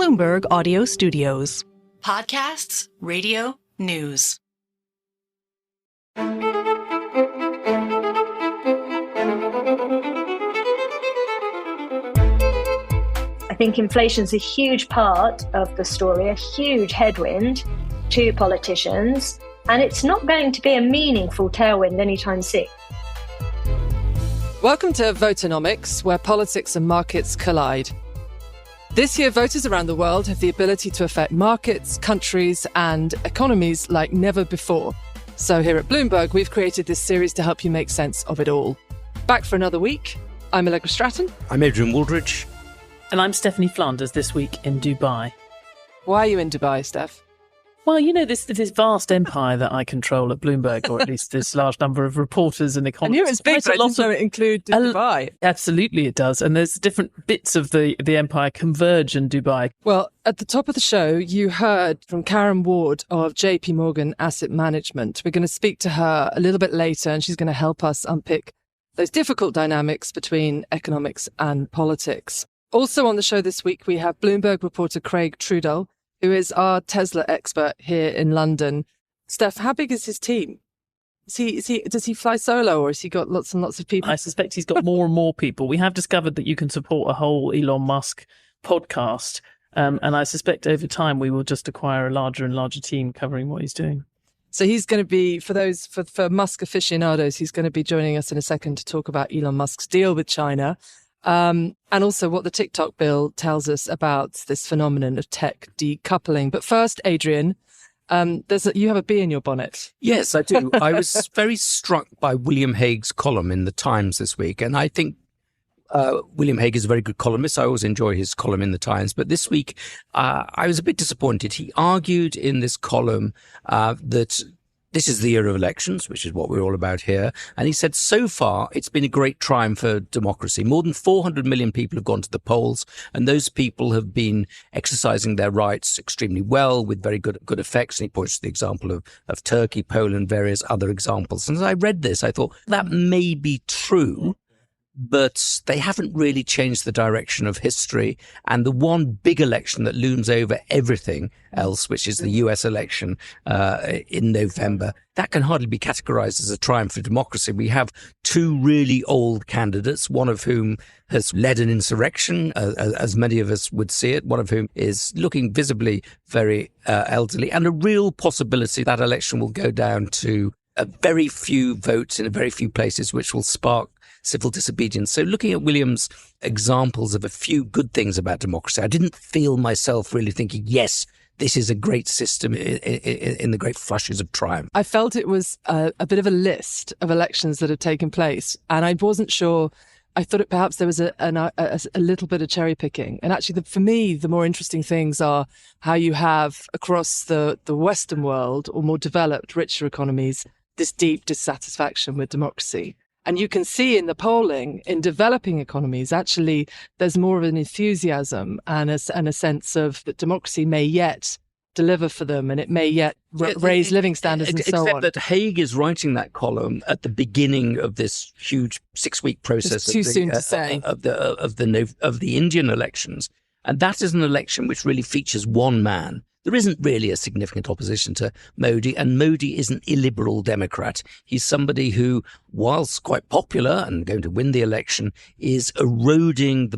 Bloomberg Audio Studios. Podcasts, radio, news. I think inflation's a huge part of the story, a huge headwind to politicians, and it's not going to be a meaningful tailwind anytime soon. Welcome to Voternomics, where politics and markets collide. This year, voters around the world have the ability to affect markets, countries, and economies like never before. So here at Bloomberg, we've created this series to help you make sense of it all. Back for another week. I'm Allegra Stratton. I'm Adrian Wooldridge. And I'm Stephanie Flanders this week in Dubai. Why are you in Dubai, Steph? Well, you know, this vast empire that I control at Bloomberg, or at least this large number of reporters and economists. I knew it was big, but I didn't know it included Dubai. Absolutely it does. And there's different bits of the empire converge in Dubai. Well, at the top of the show, you heard from Karen Ward of JP Morgan Asset Management. We're going to speak to her a little bit later, and she's going to help us unpick those difficult dynamics between economics and politics. Also on the show this week, we have Bloomberg reporter Craig Trudell, who is our Tesla expert here in London. Steph, how big is his team? Does he fly solo, or has he got lots and lots of people? I suspect he's got more and more people. We have discovered that you can support a whole Elon Musk podcast. And I suspect over time we will just acquire a larger and larger team covering what he's doing. So he's going to be, for Musk aficionados, he's going to be joining us in a second to talk about Elon Musk's deal with China. And also what the TikTok bill tells us about this phenomenon of tech decoupling. But first, Adrian, you have a bee in your bonnet. Yes, I do. I was very struck by William Hague's column in The Times this week. And I think William Hague is a very good columnist. I always enjoy his column in The Times. But this week, I was a bit disappointed. He argued in this column that this is the year of elections, which is what we're all about here. And he said, so far, it's been a great triumph for democracy. More than 400 million people have gone to the polls, and those people have been exercising their rights extremely well with very good effects. And he points to the example of Turkey, Poland, various other examples. And as I read this, I thought that may be true, but they haven't really changed the direction of history. And the one big election that looms over everything else, which is the US election in November, that can hardly be categorized as a triumph for democracy. We have two really old candidates, one of whom has led an insurrection, as many of us would see it, one of whom is looking visibly very elderly, and a real possibility that election will go down to a very few votes in a very few places, which will spark civil disobedience. So looking at William's examples of a few good things about democracy, I didn't feel myself really thinking, yes, this is a great system in the great flushes of triumph. I felt it was a bit of a list of elections that had taken place, and I wasn't sure. I thought perhaps there was a little bit of cherry picking. And actually, for me, the more interesting things are how you have across the Western world, or more developed, richer economies, this deep dissatisfaction with democracy. And you can see in the polling in developing economies, actually, there's more of an enthusiasm and a sense of that democracy may yet deliver for them, and it may yet raise living standards and so on. Except that Hague is writing that column at the beginning of this huge 6-week process. It's too soon to say. Of the Indian elections. And that is an election which really features one man. There isn't really a significant opposition to Modi, and Modi is an illiberal Democrat. He's somebody who, whilst quite popular and going to win the election, is eroding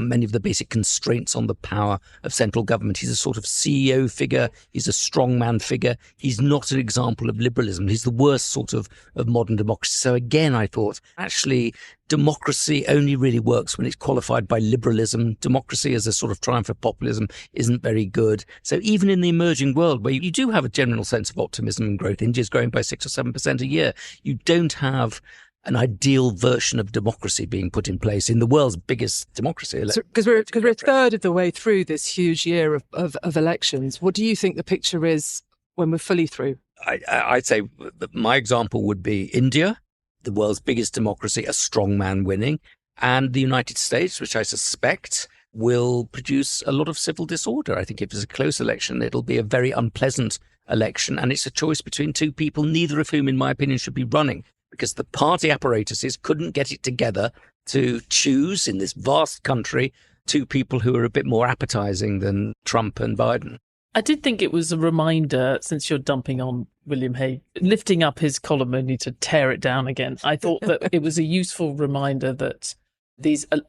many of the basic constraints on the power of central government. He's a sort of CEO figure. He's a strongman figure. He's not an example of liberalism. He's the worst sort of modern democracy. So again, I thought, actually, democracy only really works when it's qualified by liberalism. Democracy as a sort of triumph of populism isn't very good. So even in the emerging world, where you do have a general sense of optimism and growth, India's growing by 6 or 7% a year, you don't have an ideal version of democracy being put in place in the world's biggest democracy. Because we're a third of the way through this huge year of elections. What do you think the picture is when we're fully through? I'd say that my example would be India, the world's biggest democracy, a strong man winning, and the United States, which I suspect will produce a lot of civil disorder. I think if it's a close election, it'll be a very unpleasant election, and it's a choice between two people, neither of whom, in my opinion, should be running, because the party apparatuses couldn't get it together to choose in this vast country two people who are a bit more appetizing than Trump and Biden. I did think it was a reminder, since you're dumping on William Hague, lifting up his column only to tear it down again. I thought that it was a useful reminder that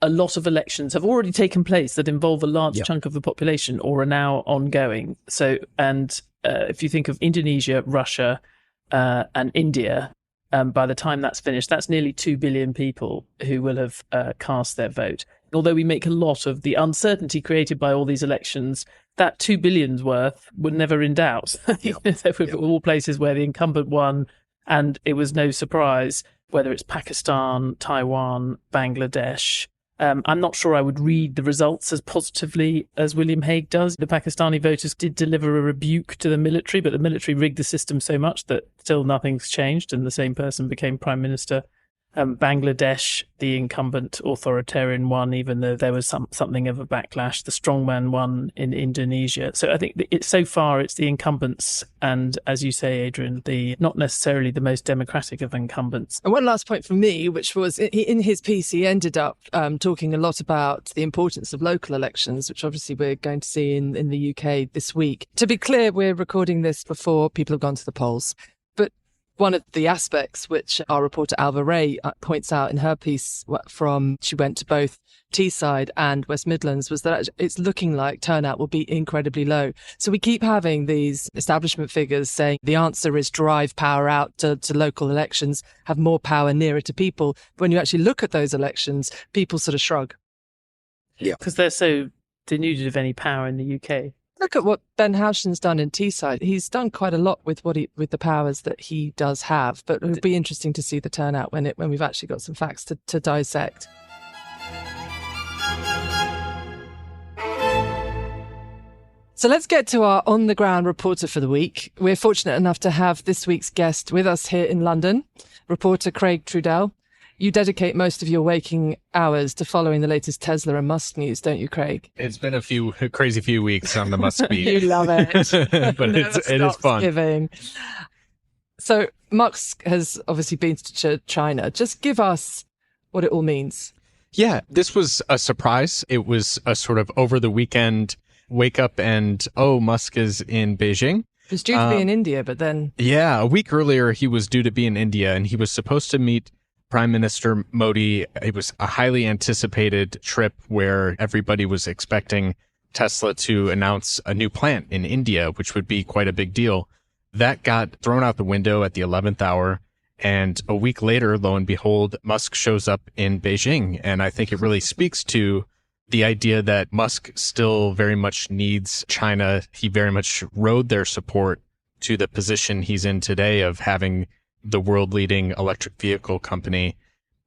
a lot of elections have already taken place that involve a large chunk of the population or are now ongoing. So, and if you think of Indonesia, Russia, and India, by the time that's finished, that's nearly 2 billion people who will have cast their vote. Although we make a lot of the uncertainty created by all these elections, that 2 billion's worth were never in doubt. There were all places where the incumbent won, and it was no surprise, whether it's Pakistan, Taiwan, Bangladesh. I'm not sure I would read the results as positively as William Hague does. The Pakistani voters did deliver a rebuke to the military, but the military rigged the system so much that still nothing's changed, and the same person became prime minister. Bangladesh, the incumbent authoritarian won, even though there was something of a backlash. The strongman won in Indonesia. So I think so far it's the incumbents, and as you say, Adrian, not necessarily the most democratic of incumbents. And one last point from me, which was in his piece, he ended up talking a lot about the importance of local elections, which obviously we're going to see in the UK this week. To be clear, we're recording this before people have gone to the polls. One of the aspects which our reporter Alva Ray points out in her piece she went to both Teesside and West Midlands was that it's looking like turnout will be incredibly low. So we keep having these establishment figures saying the answer is drive power out to local elections, have more power nearer to people. But when you actually look at those elections, people sort of shrug. Yeah. Because they're so denuded of any power in the UK. Look at what Ben Haushen's done in Teesside. He's done quite a lot with with the powers that he does have, but it'll be interesting to see the turnout when we've actually got some facts to dissect. So let's get to our on-the-ground reporter for the week. We're fortunate enough to have this week's guest with us here in London, reporter Craig Trudell. You dedicate most of your waking hours to following the latest Tesla and Musk news, don't you, Craig? It's been a crazy few weeks on the Musk beat. You love it. But it is fun. Giving. So Musk has obviously been to China. Just give us what it all means. Yeah, this was a surprise. It was a sort of over the weekend wake up and, Musk is in Beijing. He was due to be in India, but then... Yeah, a week earlier he was due to be in India, and he was supposed to meet Prime Minister Modi. It was a highly anticipated trip where everybody was expecting Tesla to announce a new plant in India, which would be quite a big deal. That got thrown out the window at the 11th hour. And a week later, lo and behold, Musk shows up in Beijing. And I think it really speaks to the idea that Musk still very much needs China. He very much rode their support to the position he's in today of having the world-leading electric vehicle company.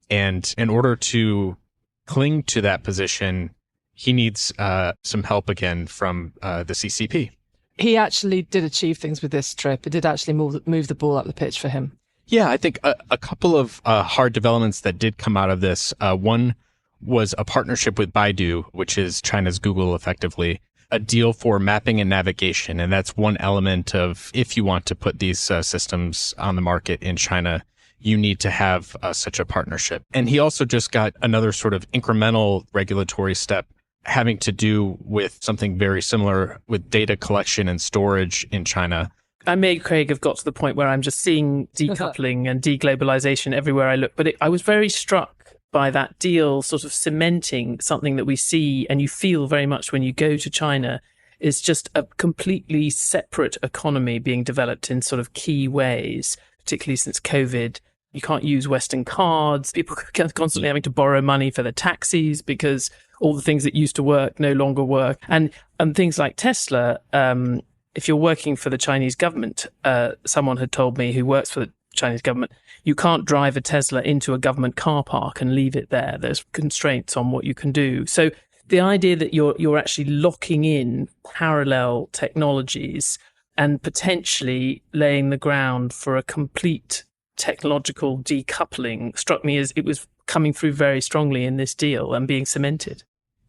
And in order to cling to that position, he needs some help again from the CCP. He actually did achieve things with this trip. It did actually move the ball up the pitch for him. Yeah, I think a couple of hard developments that did come out of this. One was a partnership with Baidu, which is China's Google effectively, a deal for mapping and navigation. And that's one element of, if you want to put these systems on the market in China, you need to have such a partnership. And he also just got another sort of incremental regulatory step having to do with something very similar with data collection and storage in China. I may, Craig, have got to the point where I'm just seeing decoupling and deglobalization everywhere I look. But I was very struck by that deal sort of cementing something that we see and you feel very much when you go to China is just a completely separate economy being developed in sort of key ways, particularly since COVID. You can't use Western cards. People are constantly having to borrow money for their taxis because all the things that used to work no longer work. And things like Tesla, if you're working for the Chinese government, someone had told me who works for the Chinese government, you can't drive a Tesla into a government car park and leave it there. There's constraints on what you can do. So the idea that you're actually locking in parallel technologies and potentially laying the ground for a complete technological decoupling struck me as it was coming through very strongly in this deal and being cemented.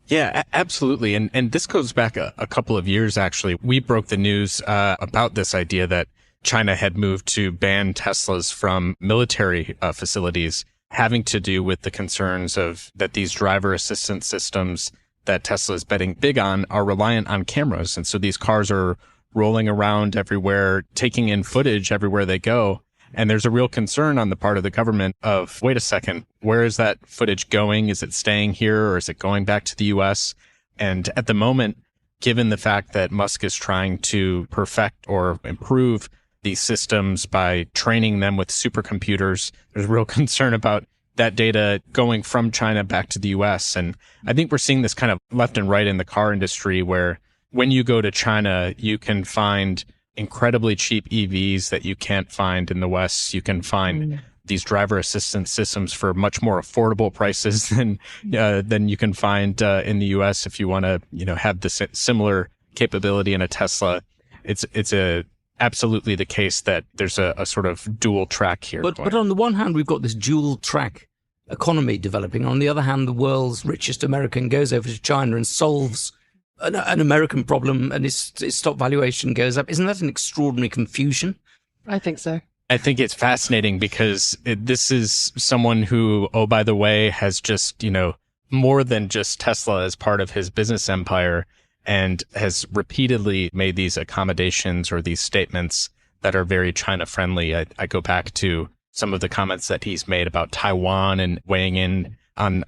Yeah, absolutely. And this goes back a couple of years, actually. We broke the news about this idea that China had moved to ban Teslas from military facilities, having to do with the concerns of that these driver assistance systems that Tesla is betting big on are reliant on cameras. And so these cars are rolling around everywhere, taking in footage everywhere they go. And there's a real concern on the part of the government of, wait a second, where is that footage going? Is it staying here or is it going back to the US? And at the moment, given the fact that Musk is trying to perfect or improve these systems by training them with supercomputers, there's real concern about that data going from China back to the US. And I think we're seeing this kind of left and right in the car industry, where when you go to China, you can find incredibly cheap EVs that you can't find in the West. You can find these driver assistance systems for much more affordable prices than you can find in the US if you want to, have the similar capability in a Tesla. It's absolutely the case that there's a sort of dual track here. But on the one hand, we've got this dual track economy developing. On the other hand, the world's richest American goes over to China and solves an American problem, and his stock valuation goes up. Isn't that an extraordinary confusion? I think so. I think it's fascinating because this is someone who, oh, by the way, has just, more than just Tesla as part of his business empire, and has repeatedly made these accommodations or these statements that are very China friendly. I go back to some of the comments that he's made about Taiwan and weighing in on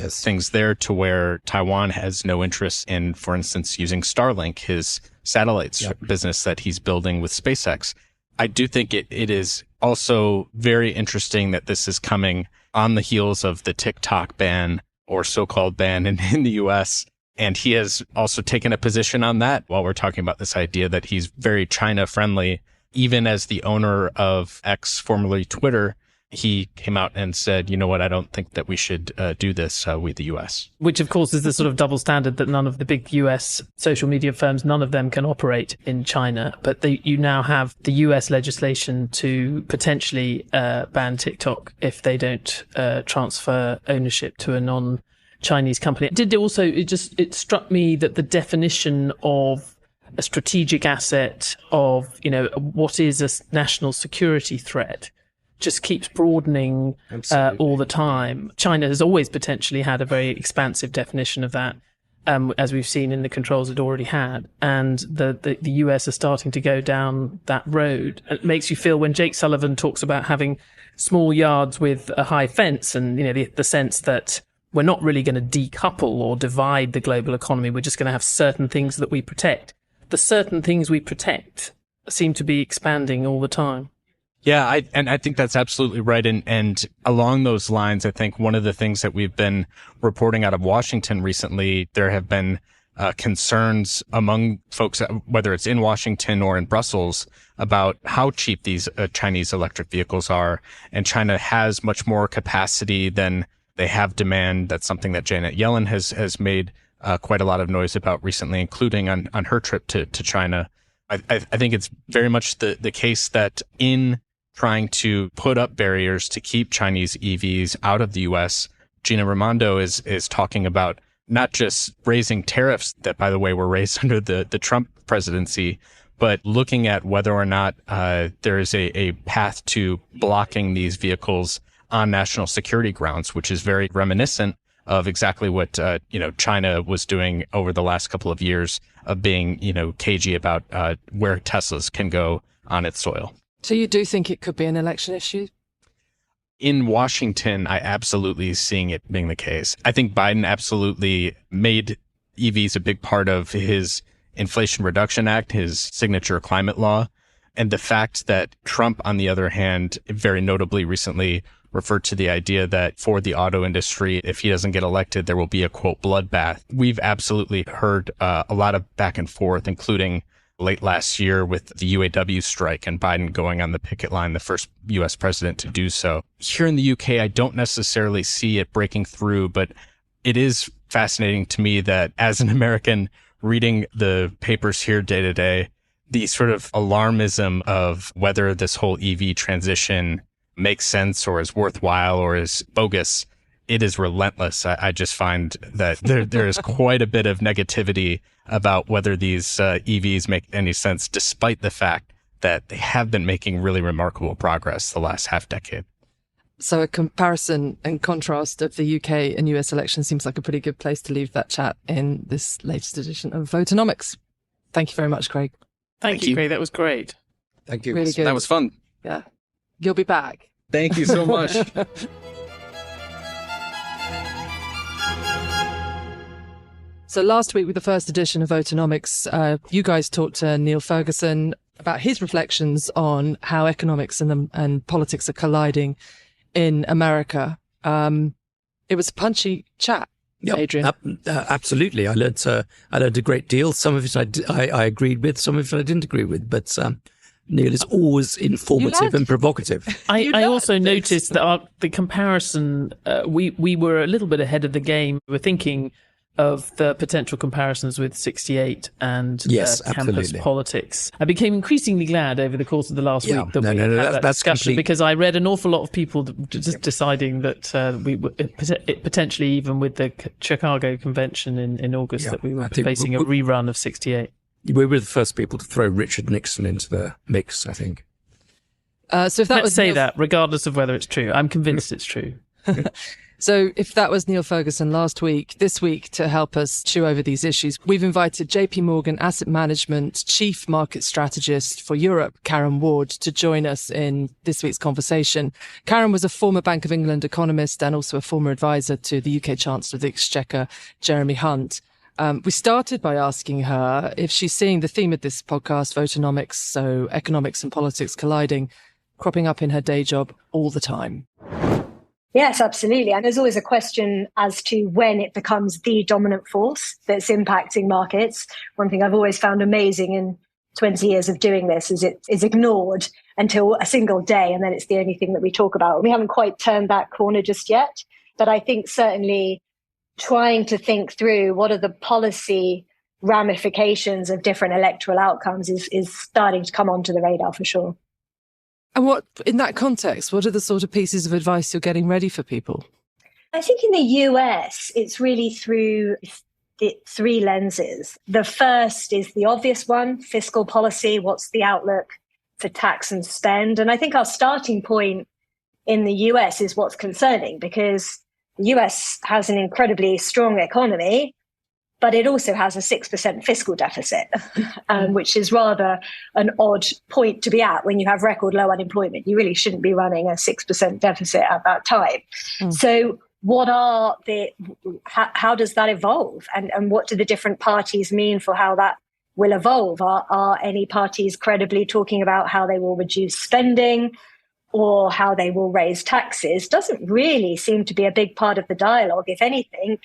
things there, to where Taiwan has no interest in, for instance, using Starlink, his satellites business that he's building with SpaceX. I do think it is also very interesting that this is coming on the heels of the TikTok ban, or so-called ban in the US. And he has also taken a position on that while we're talking about this idea that he's very China friendly. Even as the owner of X, formerly Twitter, he came out and said, you know what, I don't think that we should do this with the US. Which, of course, is the sort of double standard that none of the big US social media firms, none of them can operate in China. But you now have the US legislation to potentially ban TikTok if they don't transfer ownership to a non-Chinese company. It struck me that the definition of a strategic asset, of, what is a national security threat, just keeps broadening all the time. China has always potentially had a very expansive definition of that, as we've seen in the controls it already had. And the US are starting to go down that road. It makes you feel, when Jake Sullivan talks about having small yards with a high fence, and the sense that we're not really going to decouple or divide the global economy. We're just going to have certain things that we protect. The certain things we protect seem to be expanding all the time. Yeah, I think that's absolutely right. And along those lines, I think one of the things that we've been reporting out of Washington recently, there have been concerns among folks, whether it's in Washington or in Brussels, about how cheap these Chinese electric vehicles are. And China has much more capacity than they have demand. That's something that Janet Yellen has made quite a lot of noise about recently, including on her trip to China. I think it's very much the case that in trying to put up barriers to keep Chinese EVs out of the US, Gina Raimondo is talking about not just raising tariffs that, by the way, were raised under the Trump presidency, but looking at whether or not there is a path to blocking these vehicles on national security grounds, which is very reminiscent of exactly what China was doing over the last couple of years, of being cagey about where Teslas can go on its soil. So you do think it could be an election issue? In Washington, I absolutely seeing it being the case. I think Biden absolutely made EVs a big part of his Inflation Reduction Act, his signature climate law. And the fact that Trump, on the other hand, very notably recently referred to the idea that for the auto industry, if he doesn't get elected, there will be a, quote, bloodbath. We've absolutely heard a lot of back and forth, including late last year with the UAW strike and Biden going on the picket line, the first U.S. president to do so. Here in the UK, I don't necessarily see it breaking through, but it is fascinating to me that as an American reading the papers here day to day, the sort of alarmism of whether this whole EV transition makes sense or is worthwhile or is bogus, it is relentless. I just find that there is quite a bit of negativity about whether these EVs make any sense, despite the fact that they have been making really remarkable progress the last half decade. So a comparison and contrast of the UK and US election seems like a pretty good place to leave that chat in this latest edition of Voternomics. Thank you very much, Craig. Thank you, Craig. That was great. Thank you. Really good. That was fun. Yeah. You'll be back. Thank you so much. So last week with the first edition of Voternomics, you guys talked to Neil Ferguson about his reflections on how economics and politics are colliding in America. It was a punchy chat, Yep, Adrian. Absolutely. I learned a great deal. Some of it I agreed with, some of it I didn't agree with. But Neil is always informative and provocative. I also noticed that the comparison, we were a little bit ahead of the game. We were thinking of the potential comparisons with 68 and Yes, campus absolutely. politics. I became increasingly glad over the course of the last week that we had that that's discussion, complete. because I read an awful lot of people just deciding that we were potentially, even with the Chicago convention in August, that we were facing a rerun of 68. We were the first people to throw Richard Nixon into the mix, I think. So if that Let's was say Neil, that, regardless of whether it's true. I'm convinced it's true. So if that was Neil Ferguson last week, this week, to help us chew over these issues, we've invited JP Morgan Asset Management Chief Market Strategist for Europe, Karen Ward, to join us in this week's conversation. Karen was a former Bank of England economist and also a former advisor to the UK Chancellor of the Exchequer, Jeremy Hunt. We started by asking her if she's seeing the theme of this podcast, Voternomics, so economics and politics colliding, cropping up in her day job all the time. Yes, absolutely. And there's always a question as to when it becomes the dominant force that's impacting markets. One thing I've always found amazing in 20 years of doing this is it is ignored until a single day, and then it's the only thing that we talk about. And we haven't quite turned that corner just yet. But I think certainly trying to think through what are the policy ramifications of different electoral outcomes is starting to come onto the radar for sure. And what, in that context, what are the sort of pieces of advice you're getting ready for people? I think in the US, it's really through three lenses. The first is the obvious one, fiscal policy. What's the outlook for tax and spend? And I think our starting point in the US is what's concerning, because the US has an incredibly strong economy, but it also has a 6% fiscal deficit, which is rather an odd point to be at when you have record low unemployment. You really shouldn't be running a 6% deficit at that time. So how does that evolve? And what do the different parties mean for how that will evolve? Are any parties credibly talking about how they will reduce spending or how they will raise taxes? Doesn't really seem to be a big part of the dialogue. If anything,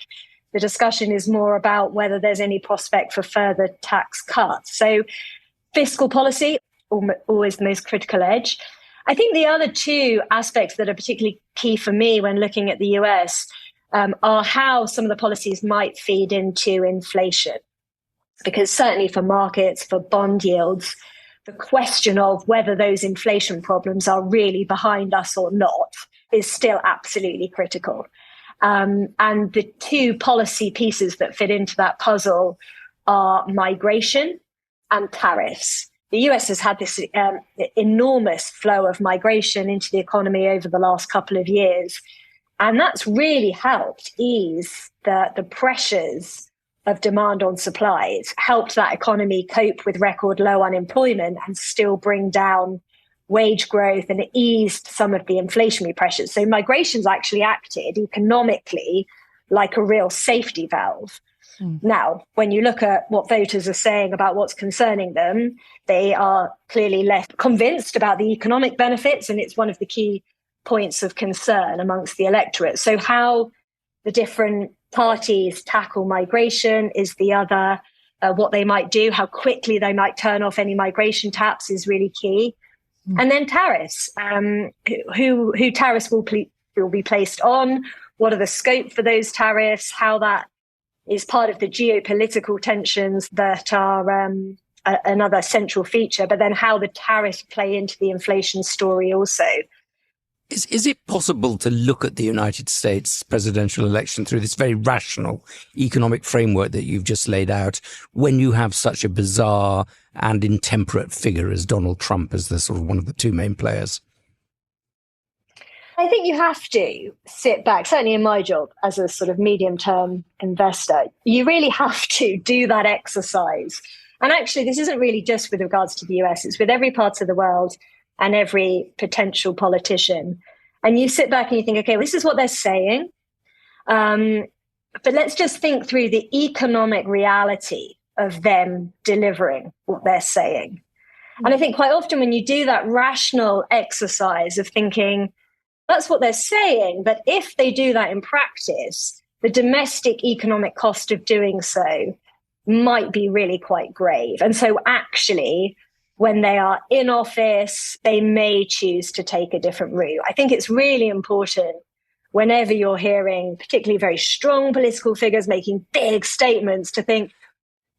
the discussion is more about whether there's any prospect for further tax cuts. So fiscal policy, always the most critical edge. I think the other two aspects that are particularly key for me when looking at the US are how some of the policies might feed into inflation. Because certainly for markets, for bond yields, the question of whether those inflation problems are really behind us or not is still absolutely critical. And the two policy pieces that fit into that puzzle are migration and tariffs. The US has had this enormous flow of migration into the economy over the last couple of years. And that's really helped ease the pressures of demand on supply. It's helped that economy cope with record low unemployment and still bring down wage growth and eased some of the inflationary pressures. So migration's actually acted economically like a real safety valve. Now, when you look at what voters are saying about what's concerning them, they are clearly less convinced about the economic benefits, and it's one of the key points of concern amongst the electorate. So how the different parties tackle migration is the other. What they might do, how quickly they might turn off any migration taps is really key. And then tariffs, who tariffs will be placed on, what are the scope for those tariffs, how that is part of the geopolitical tensions that are another central feature, but then how the tariffs play into the inflation story also. Is it possible to look at the United States presidential election through this very rational economic framework that you've just laid out when you have such a bizarre and intemperate figure as Donald Trump as the sort of one of the two main players? I think you have to sit back, certainly in my job as a sort of medium-term investor, you really have to do that exercise. And actually, this isn't really just with regards to the US, it's with every part of the world and every potential politician. And you sit back and you think, okay, well, this is what they're saying. But let's just think through the economic reality of them delivering what they're saying. And I think quite often when you do that rational exercise of thinking, that's what they're saying, but if they do that in practice, the domestic economic cost of doing so might be really quite grave. And so actually, when they are in office, they may choose to take a different route. I think it's really important whenever you're hearing particularly very strong political figures making big statements to think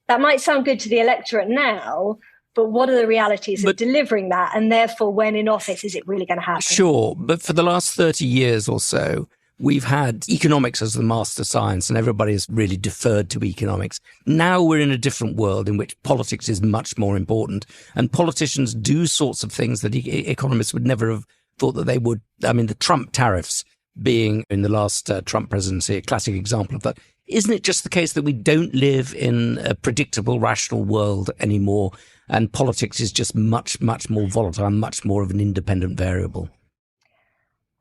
that might sound good to the electorate now, but what are the realities of delivering that? And therefore, when in office, is it really going to happen? Sure. But for the last 30 years or so, we've had economics as the master science and everybody's really deferred to economics. Now we're in a different world in which politics is much more important. And politicians do sorts of things that economists would never have thought that they would. I mean, the Trump tariffs being in the last Trump presidency, a classic example of that. Isn't it just the case that we don't live in a predictable, rational world anymore? And politics is just much, much more volatile, much more of an independent variable.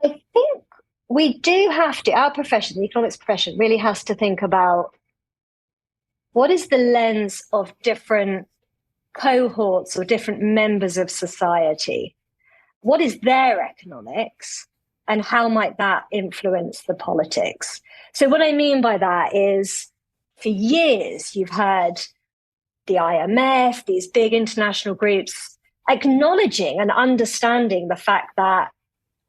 I think we do have to, our profession, the economics profession, really has to think about what is the lens of different cohorts or different members of society? What is their economics? And how might that influence the politics? So what I mean by that is, for years, you've heard the IMF, these big international groups, acknowledging and understanding the fact that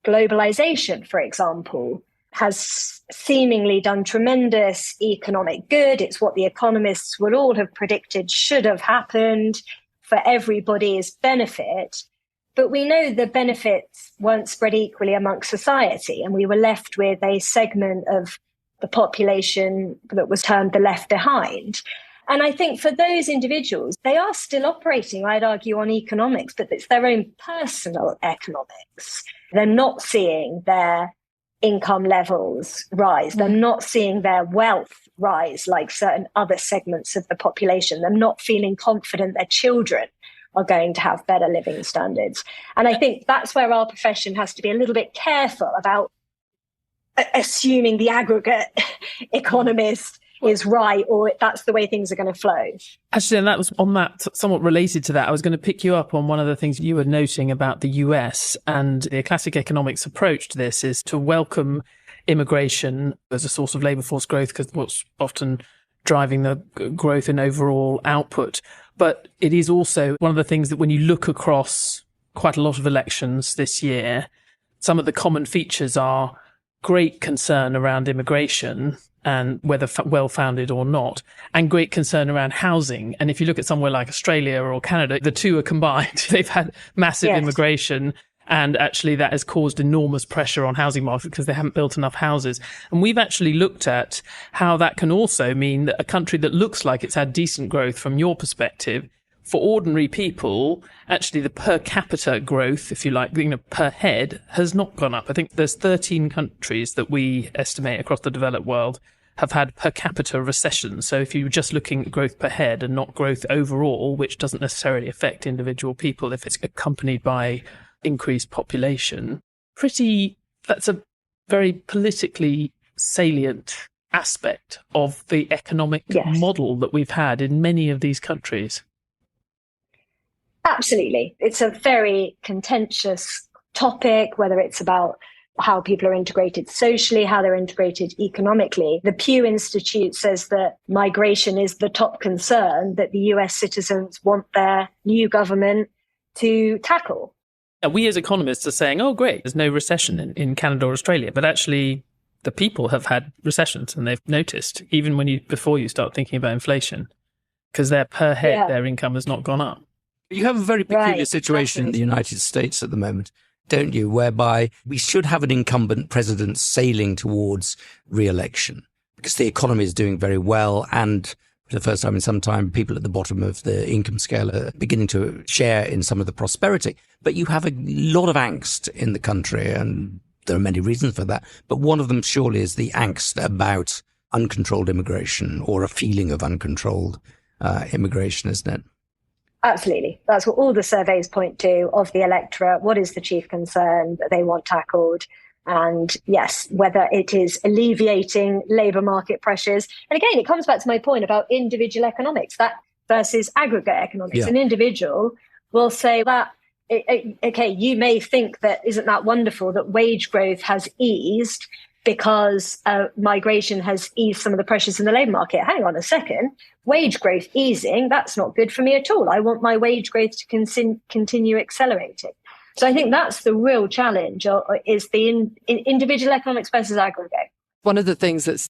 globalization, for example, has seemingly done tremendous economic good. It's what the economists would all have predicted should have happened for everybody's benefit. But we know the benefits weren't spread equally amongst society, and we were left with a segment of the population that was termed the left behind. And I think for those individuals, they are still operating, I'd argue, on economics, but it's their own personal economics. They're not seeing their income levels rise. They're not seeing their wealth rise like certain other segments of the population. They're not feeling confident their children are going to have better living standards. And I think that's where our profession has to be a little bit careful about assuming the aggregate economist is right, or that's the way things are going to flow. Actually, and that was on that, somewhat related to that, I was going to pick you up on one of the things you were noting about the US, and the classic economics approach to this is to welcome immigration as a source of labour force growth, because what's often driving the growth in overall output. But it is also one of the things that when you look across quite a lot of elections this year, some of the common features are great concern around immigration, and whether well-founded or not, and great concern around housing. And if you look at somewhere like Australia or Canada, the two are combined. They've had massive immigration, and actually that has caused enormous pressure on housing markets because they haven't built enough houses. And we've actually looked at how that can also mean that a country that looks like it's had decent growth from your perspective, for ordinary people, actually the per capita growth, if you like, per head, has not gone up. I think there's 13 countries that we estimate across the developed world have had per capita recession. So if you're just looking at growth per head and not growth overall, which doesn't necessarily affect individual people if it's accompanied by increased population, that's a very politically salient aspect of the economic model that we've had in many of these countries. Absolutely. It's a very contentious topic, whether it's about how people are integrated socially, how they're integrated economically. The Pew Institute says that migration is the top concern that the US citizens want their new government to tackle. And we as economists are saying, oh, great, there's no recession in Canada or Australia. But actually, the people have had recessions and they've noticed, even before you start thinking about inflation, because their per head, their income has not gone up. You have a very peculiar situation in the United States at the moment, don't you, whereby we should have an incumbent president sailing towards re-election because the economy is doing very well, and for the first time in some time, people at the bottom of the income scale are beginning to share in some of the prosperity. But you have a lot of angst in the country, and There are many reasons for that, but one of them surely is the angst about uncontrolled immigration, or a feeling of uncontrolled immigration, isn't it? Absolutely. That's what all the surveys point to of the electorate. What is the chief concern that they want tackled? And yes, whether it is alleviating labour market pressures. And again, it comes back to my point about individual economics, that versus aggregate economics. Yeah. An individual will say that, okay, you may think that isn't that wonderful that wage growth has eased because migration has eased some of the pressures in the labour market. Hang on a second, wage growth easing, that's not good for me at all. I want my wage growth to continue accelerating. So I think that's the real challenge, is the individual economics versus aggregate. One of the things that's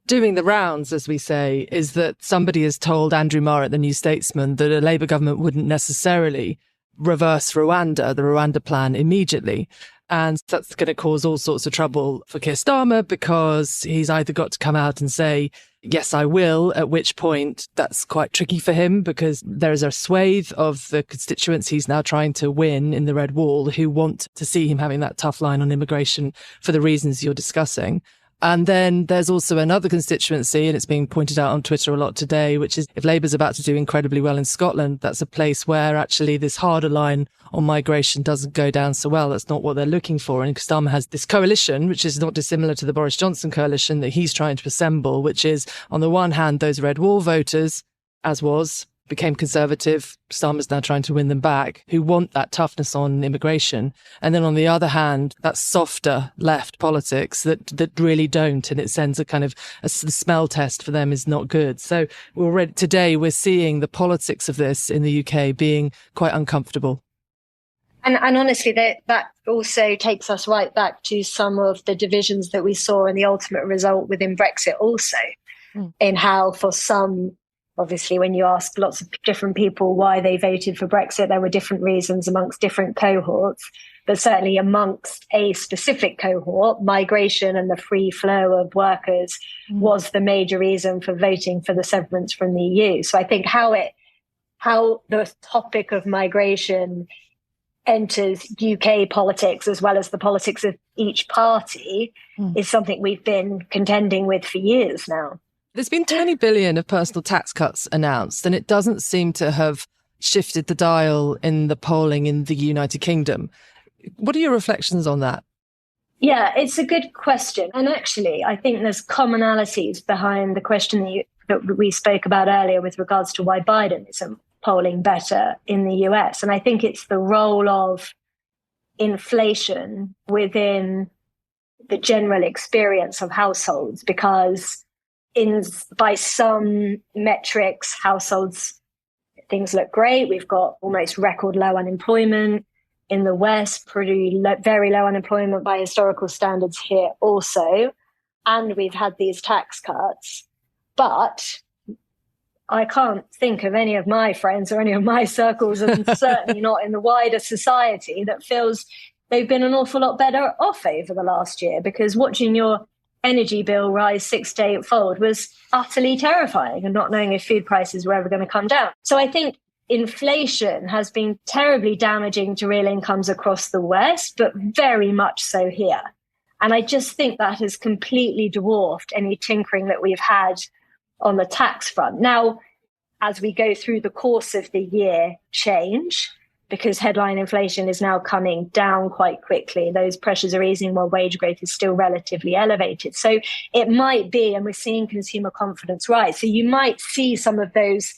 doing the rounds, as we say, is that somebody has told Andrew Marr at the New Statesman that a Labour government wouldn't necessarily reverse the Rwanda plan immediately. And that's going to cause all sorts of trouble for Keir Starmer, because he's either got to come out and say, yes, I will, at which point that's quite tricky for him, because there is a swathe of the constituents he's now trying to win in the Red Wall who want to see him having that tough line on immigration for the reasons you're discussing. And then there's also another constituency, and it's being pointed out on Twitter a lot today, which is if Labour's about to do incredibly well in Scotland, that's a place where actually this harder line on migration doesn't go down so well. That's not what they're looking for. And Starmer has this coalition, which is not dissimilar to the Boris Johnson coalition that he's trying to assemble, which is, on the one hand, those Red Wall voters, became Conservative. Starmer's now trying to win them back, who want that toughness on immigration. And then on the other hand, that softer left politics that really don't. And it sends a kind of the smell test for them is not good. So today we're seeing the politics of this in the UK being quite uncomfortable. And honestly, that also takes us right back to some of the divisions that we saw in the ultimate result within Brexit also, in how for some, obviously, when you ask lots of different people why they voted for Brexit, there were different reasons amongst different cohorts. But certainly amongst a specific cohort, migration and the free flow of workers was the major reason for voting for the severance from the EU. So I think how the topic of migration enters UK politics as well as the politics of each party is something we've been contending with for years now. There's been 20 billion of personal tax cuts announced, and it doesn't seem to have shifted the dial in the polling in the United Kingdom. What are your reflections on that? Yeah, it's a good question. And actually, I think there's commonalities behind the question that we spoke about earlier with regards to why Biden isn't polling better in the US. And I think it's the role of inflation within the general experience of households, because by some metrics, households, things look great. We've got almost record low unemployment in the West, very low unemployment by historical standards here also. And we've had these tax cuts. But I can't think of any of my friends or any of my circles, and certainly not in the wider society, that feels they've been an awful lot better off over the last year, because watching your energy bill rise 6 to 8-fold was utterly terrifying, and not knowing if food prices were ever going to come down. So I think inflation has been terribly damaging to real incomes across the West, but very much so here. And I just think that has completely dwarfed any tinkering that we've had on the tax front. Now, as we go through the course of the year, change, because headline inflation is now coming down quite quickly. Those pressures are easing while wage growth is still relatively elevated. So it might be, and we're seeing consumer confidence rise. So you might see some of those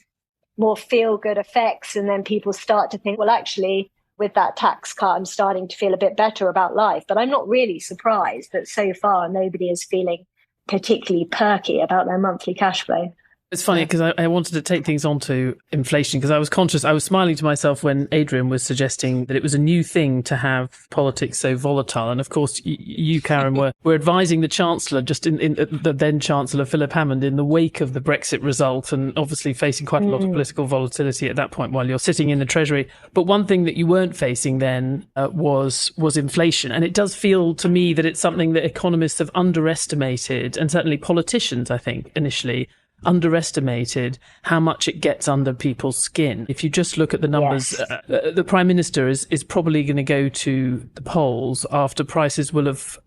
more feel-good effects, and then people start to think, well, actually, with that tax cut, I'm starting to feel a bit better about life. But I'm not really surprised that so far nobody is feeling particularly perky about their monthly cash flow. It's funny because I wanted to take things on to inflation, because I was conscious, I was smiling to myself when Adrian was suggesting that it was a new thing to have politics so volatile. And of course, you, Karen, were advising the Chancellor, just in the then Chancellor, Philip Hammond, in the wake of the Brexit result, and obviously facing quite a lot of political volatility at that point while you're sitting in the Treasury. But one thing that you weren't facing then was inflation. And it does feel to me that it's something that economists have underestimated, and certainly politicians, I think, initially, underestimated how much it gets under people's skin. If you just look at the numbers, yes. The Prime Minister is probably going to go to the polls after prices will have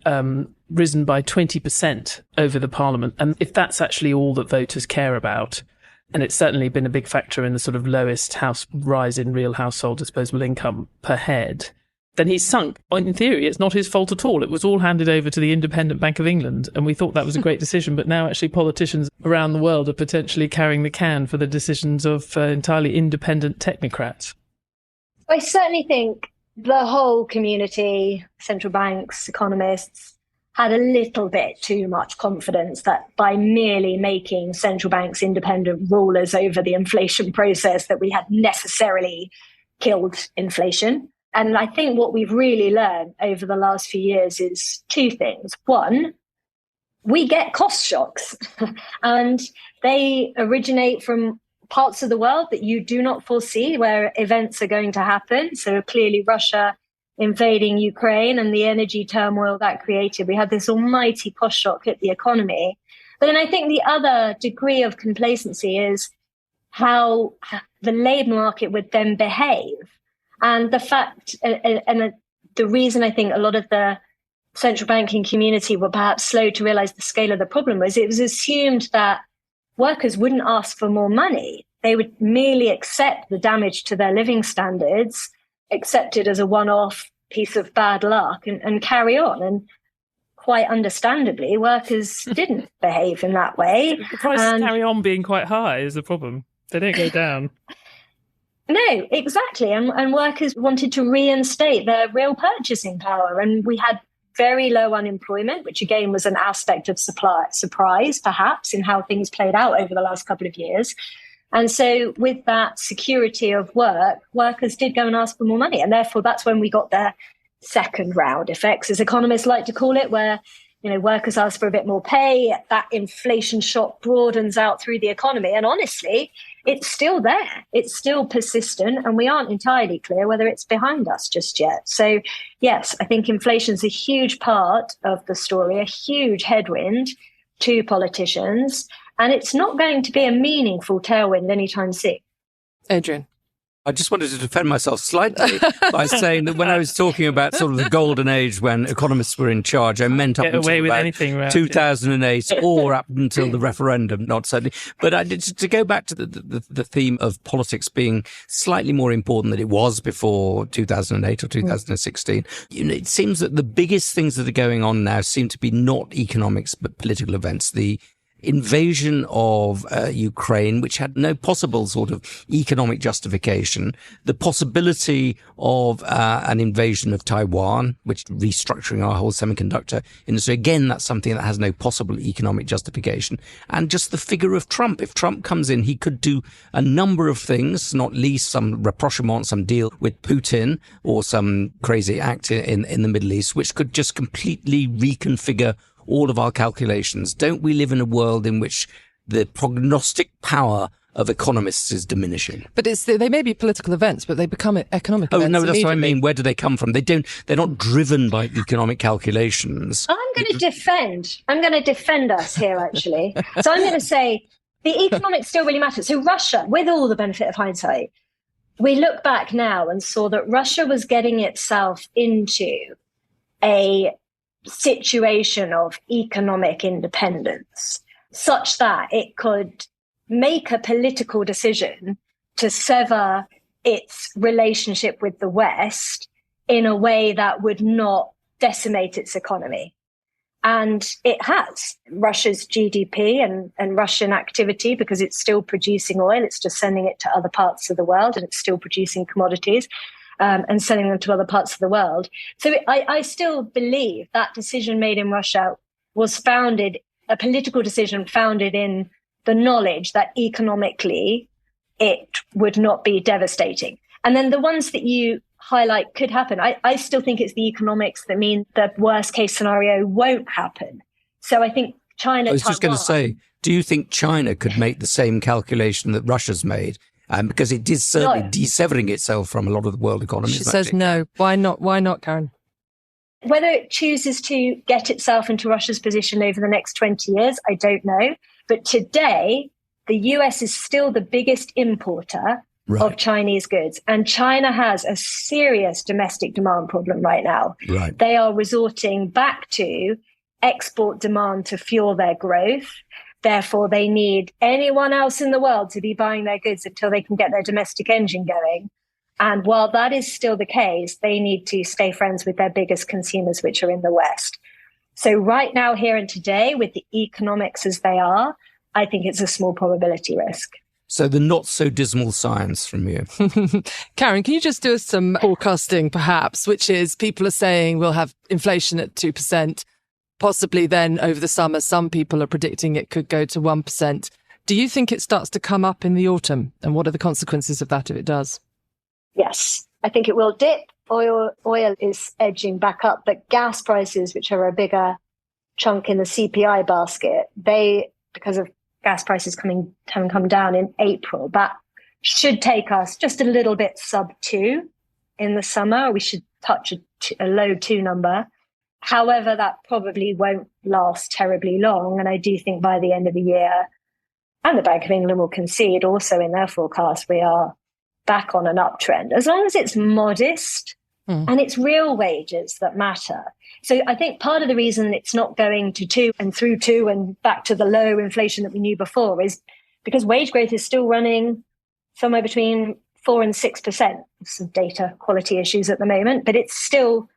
risen by 20% over the Parliament. And if that's actually all that voters care about, and it's certainly been a big factor in the sort of lowest rise in real household disposable income per head, then he's sunk. In theory, it's not his fault at all. It was all handed over to the Independent Bank of England, and we thought that was a great decision. But now actually politicians around the world are potentially carrying the can for the decisions of entirely independent technocrats. I certainly think the whole community, central banks, economists, had a little bit too much confidence that by merely making central banks independent rulers over the inflation process, that we had necessarily killed inflation. And I think what we've really learned over the last few years is two things. One, we get cost shocks and they originate from parts of the world that you do not foresee where events are going to happen. So clearly Russia invading Ukraine and the energy turmoil that created. We had this almighty cost shock hit the economy. But then I think the other degree of complacency is how the labour market would then behave. And the fact, and the reason I think a lot of the central banking community were perhaps slow to realise the scale of the problem was it was assumed that workers wouldn't ask for more money. They would merely accept the damage to their living standards, accept it as a one-off piece of bad luck and carry on. And quite understandably, workers didn't behave in that way. The prices carry on being quite high is the problem. They don't go down. No, exactly. And workers wanted to reinstate their real purchasing power. And we had very low unemployment, which again was an aspect of surprise, perhaps, in how things played out over the last couple of years. And so with that security of work, workers did go and ask for more money. And therefore, that's when we got the second round effects, as economists like to call it, where workers ask for a bit more pay, that inflation shock broadens out through the economy. And honestly, it's still there. It's still persistent. And we aren't entirely clear whether it's behind us just yet. So, yes, I think inflation is a huge part of the story, a huge headwind to politicians. And it's not going to be a meaningful tailwind anytime soon. Adrian. I just wanted to defend myself slightly by saying that when I was talking about sort of the golden age when economists were in charge, I meant up until about 2008 or up until the referendum, not certainly. But to go back to the theme of politics being slightly more important than it was before 2008 or 2016, it seems that the biggest things that are going on now seem to be not economics but political events. The invasion of Ukraine, which had no possible sort of economic justification, the possibility of an invasion of Taiwan, which restructuring our whole semiconductor industry. Again, that's something that has no possible economic justification. And just the figure of Trump. If Trump comes in, he could do a number of things, not least some rapprochement, some deal with Putin or some crazy act in the Middle East, which could just completely reconfigure all of our calculations. Don't we live in a world in which the prognostic power of economists is diminishing? But they may be political events, but they become economic events. Oh, no, that's what I mean. Where do they come from? They're not driven by economic calculations. I'm going to defend us here, actually. So I'm going to say the economics still really matter. So Russia, with all the benefit of hindsight, we look back now and saw that Russia was getting itself into a situation of economic independence such that it could make a political decision to sever its relationship with the West in a way that would not decimate its economy. And it has. Russia's GDP and Russian activity, because it's still producing oil, it's just sending it to other parts of the world, and it's still producing commodities and selling them to other parts of the world. So I still believe that decision made in Russia was a political decision founded in the knowledge that economically it would not be devastating. And then the ones that you highlight could happen. I still think it's the economics that mean the worst case scenario won't happen. So I think China... I was just going to say, do you think China could make the same calculation that Russia's made? Because it is certainly de-severing itself from a lot of the world economy. She says no. Why not? Why not, Karen? Whether it chooses to get itself into Russia's position over the next 20 years, I don't know. But today, the US is still the biggest importer of Chinese goods. And China has a serious domestic demand problem right now. Right. They are resorting back to export demand to fuel their growth. Therefore, they need anyone else in the world to be buying their goods until they can get their domestic engine going. And while that is still the case, they need to stay friends with their biggest consumers, which are in the West. So right now, here and today, with the economics as they are, I think it's a small probability risk. So the not so dismal science from you. Karen, can you just do us some forecasting, perhaps, which is people are saying we'll have inflation at 2%, possibly then over the summer. Some people are predicting it could go to 1%. Do you think it starts to come up in the autumn? And what are the consequences of that if it does? Yes, I think it will dip. Oil is edging back up, but gas prices, which are a bigger chunk in the CPI basket, because of gas prices having come down in April, that should take us just a little bit sub 2 in the summer. We should touch a low 2 number. However, that probably won't last terribly long. And I do think by the end of the year, and the Bank of England will concede also in their forecast, we are back on an uptrend, as long as it's modest and it's real wages that matter. So I think part of the reason it's not going to 2 and through 2 and back to the low inflation that we knew before is because wage growth is still running somewhere between 4 and 6%. Some data quality issues at the moment, but it's still,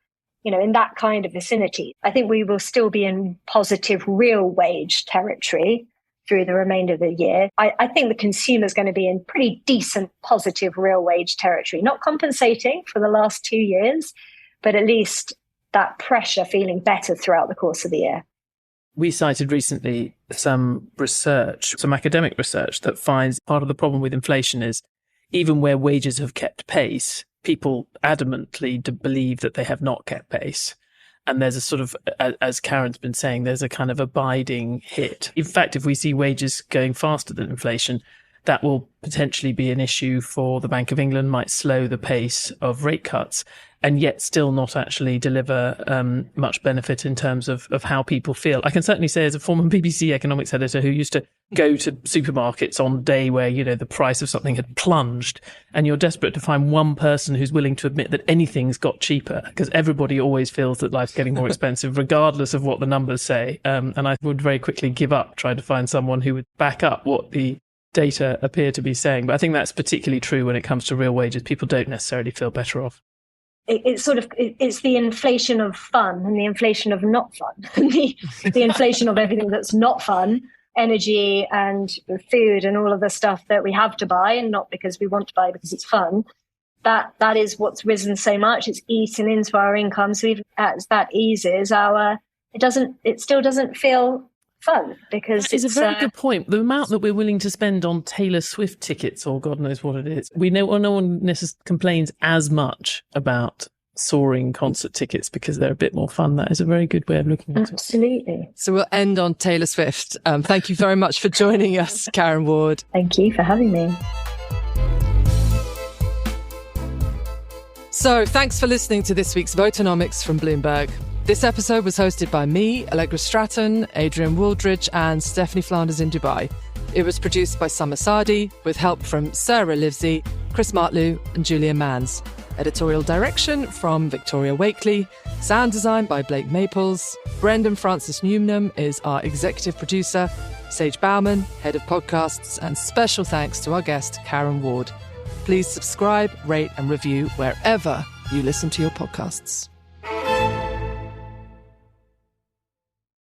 in that kind of vicinity. I think we will still be in positive real wage territory through the remainder of the year. I think the consumer is going to be in pretty decent positive real wage territory, not compensating for the last 2 years, but at least that pressure feeling better throughout the course of the year. We cited recently some academic research that finds part of the problem with inflation is even where wages have kept pace, people adamantly believe that they have not kept pace. And there's a sort of, as Karen's been saying, there's a kind of abiding hit. In fact, if we see wages going faster than inflation, that will potentially be an issue for the Bank of England, might slow the pace of rate cuts, and yet still not actually deliver much benefit in terms of how people feel. I can certainly say, as a former BBC economics editor who used to go to supermarkets on a day where, the price of something had plunged, and you're desperate to find one person who's willing to admit that anything's got cheaper, because everybody always feels that life's getting more expensive, regardless of what the numbers say. And I would very quickly give up trying to find someone who would back up what the data appear to be saying. But I think that's particularly true when it comes to real wages. People don't necessarily feel better off. It's the inflation of fun and the inflation of not fun. the inflation of everything that's not fun, energy and food and all of the stuff that we have to buy, and not because we want to buy, because it's fun. That is what's risen so much. It's eaten into our income. So even as that eases, it still doesn't feel fun, because it's a very good point. The amount that we're willing to spend on Taylor Swift tickets, or God knows what it is, we know no one necessarily complains as much about soaring concert tickets because they're a bit more fun. That is a very good way of looking at it. Absolutely. So we'll end on Taylor Swift. Thank you very much for joining us, Karen Ward. Thank you for having me. So thanks for listening to this week's Voternomics from Bloomberg. This episode was hosted by me, Allegra Stratton, Adrian Wooldridge and Stephanie Flanders in Dubai. It was produced by Summer Sadi with help from Sarah Livesey, Chris Martlew and Julia Manns. Editorial direction from Victoria Wakely. Sound design by Blake Maples. Brendan Francis Newnham is our executive producer. Sage Bauman, head of podcasts, and special thanks to our guest, Karen Ward. Please subscribe, rate and review wherever you listen to your podcasts.